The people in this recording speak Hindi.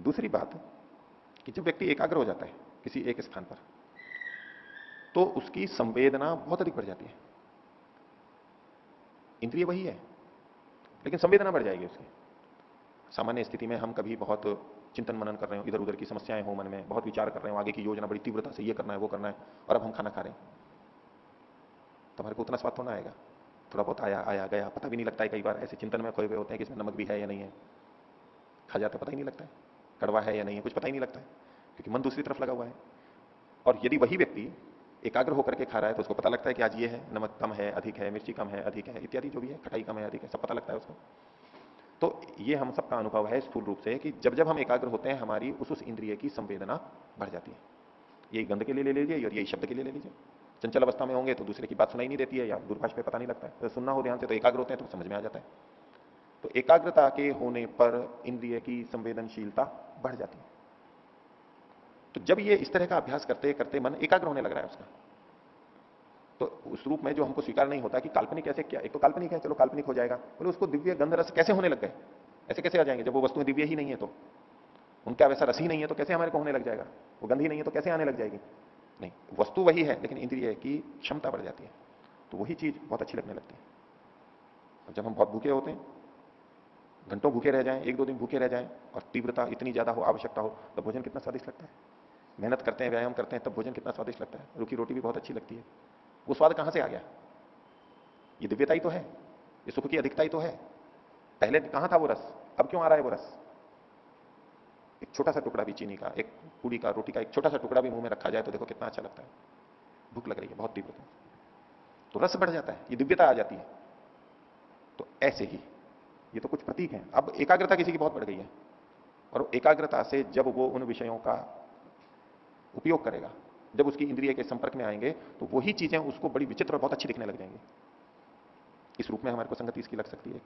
दूसरी बात कि जब व्यक्ति एकाग्र हो जाता है किसी एक स्थान पर, तो उसकी संवेदना बहुत अधिक बढ़ जाती है। इंद्रिय वही है, लेकिन संवेदना बढ़ जाएगी उसकी। सामान्य स्थिति में हम कभी बहुत चिंतन मनन कर रहे हो, इधर उधर की समस्याएं हो मन में, बहुत विचार कर रहे हो, आगे की योजना बड़ी तीव्रता से, ये करना है वो करना है, और अब हम खाना खा रहे हैं, तो हमारे को उतना स्वाद थोड़ा आएगा। थोड़ा बहुत आया आया गया, पता भी नहीं लगता है। कई बार ऐसे चिंतन में खोए हुए होते हैं कि इसमें नमक भी है या नहीं है, खा जाते पता ही नहीं लगता है, कड़वा है या नहीं है, कुछ पता ही नहीं लगता है, क्योंकि मन दूसरी तरफ लगा हुआ है। और यदि वही व्यक्ति एकाग्र होकर के खा रहा है तो उसको पता लगता है कि आज ये है, नमक कम है, अधिक है, मिर्ची कम है, अधिक है, इत्यादि जो भी है, खटाई कम है, अधिक है, सब पता लगता है उसको। तो ये हम सबका अनुभव है स्थूल रूप से कि जब जब हम एकाग्र होते हैं हमारी उस इंद्रिय की संवेदना बढ़ जाती है। यही गंध के लिए ले लीजिए और यही शब्द के लिए ले लीजिए। चंचल अवस्था में होंगे तो दूसरे की बात सुनाई नहीं देती है या दूरभाष पे पता नहीं लगता है, तो सुनना हो ध्यान से तो एकाग्र होते हैं तो समझ में आ जाता है। तो एकाग्रता के होने पर इंद्रिय की संवेदनशीलता बढ़ जाती है। तो जब ये इस तरह का अभ्यास करते करते मन एकाग्र होने लग रहा है उसका, तो उस रूप में जो हमको स्वीकार नहीं होता कि काल्पनिक ऐसे क्या, एक तो काल्पनिक है, चलो काल्पनिक हो जाएगा, बोले उसको दिव्य गंध रस कैसे होने लग गए, ऐसे कैसे आ जाएंगे जब वो वस्तुएं दिव्य ही नहीं है, तो उनका वैसा रस ही नहीं है तो कैसे हमारे को होने लग जाएगा, वो गंध ही नहीं है तो कैसे आने लग जाएगी। नहीं, वस्तु वही है लेकिन इंद्रिय की क्षमता बढ़ जाती है, तो वही चीज बहुत अच्छी लगने लगती है। और जब हम बहुत भूखे होते हैं, घंटों भूखे रह जाएं, एक दो दिन भूखे रह जाएं और तीव्रता इतनी ज्यादा हो, आवश्यकता हो, तो भोजन कितना स्वादिष्ट लगता है। मेहनत करते हैं, व्यायाम करते हैं, तब भोजन कितना स्वादिष्ट लगता है, रूखी रोटी भी बहुत अच्छी लगती है। वो स्वाद कहां से आ गया, ये दिव्यता ही तो है, ये सुख की अधिकता ही तो है। पहले कहां था वो रस, अब क्यों आ रहा है वो रस। एक छोटा सा टुकड़ा भी चीनी का, एक पूड़ी का, रोटी का एक छोटा सा टुकड़ा भी मुंह में रखा जाए तो देखो कितना अच्छा लगता है। भूख लग रही है बहुत तीव्रता, तो रस बढ़ जाता है, ये दिव्यता आ जाती है। तो ऐसे ही ये तो कुछ प्रतीक हैं। अब एकाग्रता किसी की बहुत बढ़ गई है, और एकाग्रता से जब वो उन विषयों का उपयोग करेगा, जब उसकी इंद्रिय के संपर्क में आएंगे, तो वही चीजें उसको बड़ी विचित्र और बहुत अच्छी दिखने लग जाएंगी। इस रूप में हमारे को संगति इसकी लग सकती है।